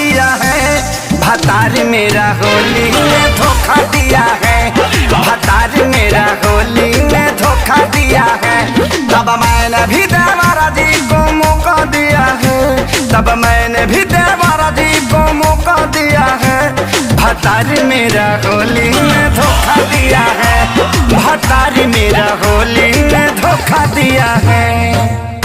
दिया है। भतार मेरा होली में धोखा दिया है। भतार मेरा होली में धोखा दिया है। तब मैंने भी देवरा जी को मौका दिया है। तब मैंने भी देवरा जी को मौका दिया है। भतार मेरा होली में धोखा दिया है। भतार मेरा होली में धोखा दिया है।